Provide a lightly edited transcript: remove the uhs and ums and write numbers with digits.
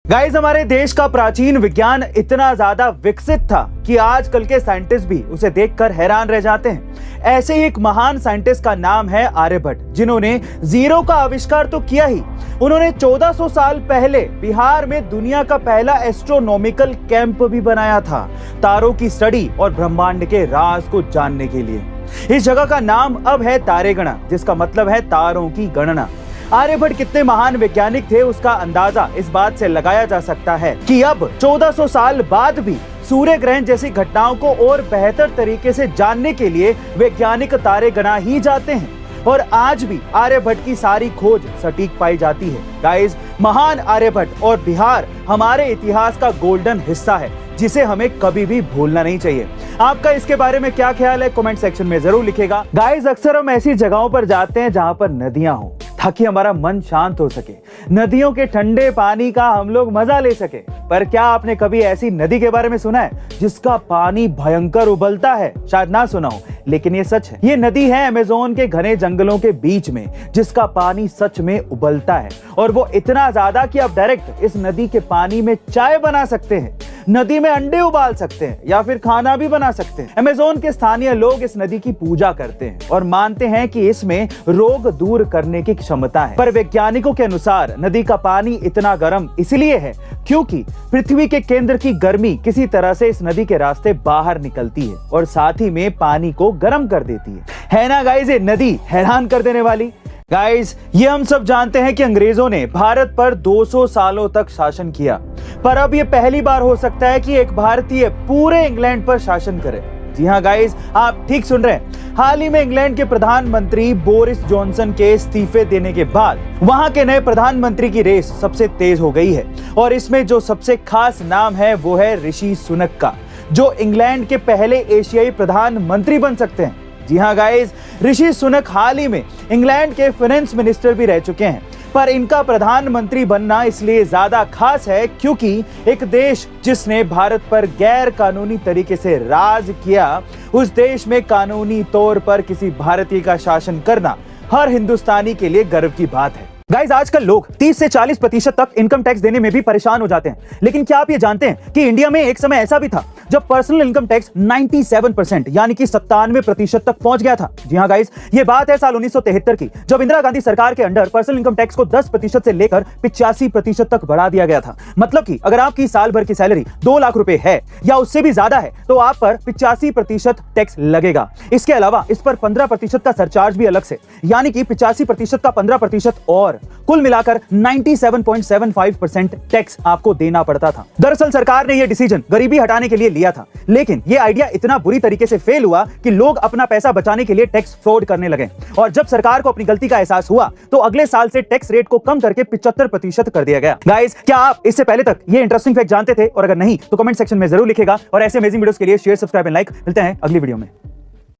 Guys, हमारे देश का प्राचीन विज्ञान इतना ज्यादा विकसित था कि आजकल के साइंटिस्ट भी उसे देखकर हैरान रह जाते हैं। ऐसे ही एक महान साइंटिस्ट का नाम है आर्यभट्ट, जिन्होंने जीरो का आविष्कार तो किया ही, उन्होंने 1400 साल पहले बिहार में दुनिया का पहला एस्ट्रोनॉमिकल कैंप भी बनाया था, तारों की स्टडी और ब्रह्मांड के राज को जानने के लिए। इस जगह का नाम अब है तारेगणा, जिसका मतलब है तारों की गणना। आर्यभट्ट कितने महान वैज्ञानिक थे, उसका अंदाजा इस बात से लगाया जा सकता है कि अब 1400 साल बाद भी सूर्य ग्रहण जैसी घटनाओं को और बेहतर तरीके से जानने के लिए वैज्ञानिक तारे गणा ही जाते हैं, और आज भी आर्यभट्ट की सारी खोज सटीक पाई जाती है। गाइस, महान आर्यभट्ट और बिहार हमारे इतिहास का गोल्डन हिस्सा है, जिसे हमें कभी भी भूलना नहीं चाहिए। आपका इसके बारे में क्या ख्याल है, कमेंट सेक्शन में जरूर लिखेगा। गाइस, अक्सर हम ऐसी जगहों पर जाते हैं जहां पर नदियां हो, ताकि हमारा मन शांत हो सके, नदियों के ठंडे पानी का हम लोग मजा ले सके। पर क्या आपने कभी ऐसी नदी के बारे में सुना है जिसका पानी भयंकर उबलता है? शायद ना सुना हो, लेकिन ये सच है। ये नदी है अमेज़न के घने जंगलों के बीच में, जिसका पानी सच में उबलता है, और वो इतना ज्यादा कि आप डायरेक्ट इस नदी के पानी में चाय बना सकते हैं, नदी में अंडे उबाल सकते हैं, या फिर खाना भी बना सकते हैं। अमेज़न के स्थानीय लोग इस नदी की पूजा करते हैं और मानते हैं कि इसमें रोग दूर करने की क्षमता है। पर वैज्ञानिकों के अनुसार नदी का पानी इतना गर्म इसलिए है क्योंकि पृथ्वी के केंद्र की गर्मी किसी तरह से इस नदी के रास्ते बाहर निकलती है और साथ ही में पानी को गर्म कर देती है ना गाइस? ये नदी हैरान कर देने वाली। गाइस, ये हम सब जानते हैं कि अंग्रेजों ने भारत पर 200 सालों तक शासन किया, पर अब ये पहली बार हो सकता है कि एक भारतीय पूरे इंग्लैंड पर शासन करे। जी हाँ गाइस, आप ठीक सुन रहे हैं। हाल ही में इंग्लैंड के प्रधानमंत्री बोरिस जॉनसन के इस्तीफे देने के बाद वहां के नए प्रधानमंत्री की रेस सबसे तेज हो गई है, और इसमें जो सबसे खास नाम है वो है ऋषि सुनक का, जो इंग्लैंड के पहले एशियाई प्रधानमंत्री बन सकते हैं। जी हाँ गाइस, ऋषि सुनक हाल ही में इंग्लैंड के फाइनेंस मिनिस्टर भी रह चुके हैं, पर इनका प्रधानमंत्री बनना इसलिए ज्यादा खास है क्योंकि एक देश जिसने भारत पर गैर कानूनी तरीके से राज किया, उस देश में कानूनी तौर पर किसी भारतीय का शासन करना हर हिंदुस्तानी के लिए गर्व की बात है। गाइस, आजकल लोग 30 से 40% तक इनकम टैक्स देने में भी परेशान हो जाते हैं, लेकिन क्या आप ये जानते हैं कि इंडिया में एक समय ऐसा भी था जब पर्सनल इनकम टैक्स 97% यानी कि 97% तक पहुंच गया था। जी हाँ गाइस, ये बात है साल 1973 की, जब इंदिरा गांधी सरकार के अंडर पर्सनल इनकम टैक्स को 10% से लेकर 85% तक बढ़ा दिया गया था। मतलब कि अगर आपकी साल भर की सैलरी 2 लाख रुपए है या उससे भी ज्यादा है तो आप पर 85% टैक्स लगेगा। इसके अलावा इस पर 15% का सरचार्ज भी अलग से, यानी कि 85% का 15% और कुल मिलाकर 97.75% टैक्स आपको देना पड़ता था। दरअसल सरकार ने यह डिसीजन गरीबी हटाने के लिए लिया था, लेकिन यह आइडिया इतना बुरी तरीके से फेल हुआ कि लोग अपना पैसा बचाने के लिए टैक्स फ्रॉड करने लगे, और जब सरकार को अपनी गलती का एहसास हुआ तो अगले साल से टैक्स रेट को कम करके 75% कर दिया गया। गाइस, क्या आप इससे पहले तक ये इंटरेस्टिंग फैक्ट जानते थे? और अगर नहीं तो कमेंट सेक्शन में जरूर लिखेगा, और ऐसे अमेजिंग वीडियोस के लिए शेयर, सब्सक्राइब एंड लाइक। मिलते हैं अगली वीडियो में।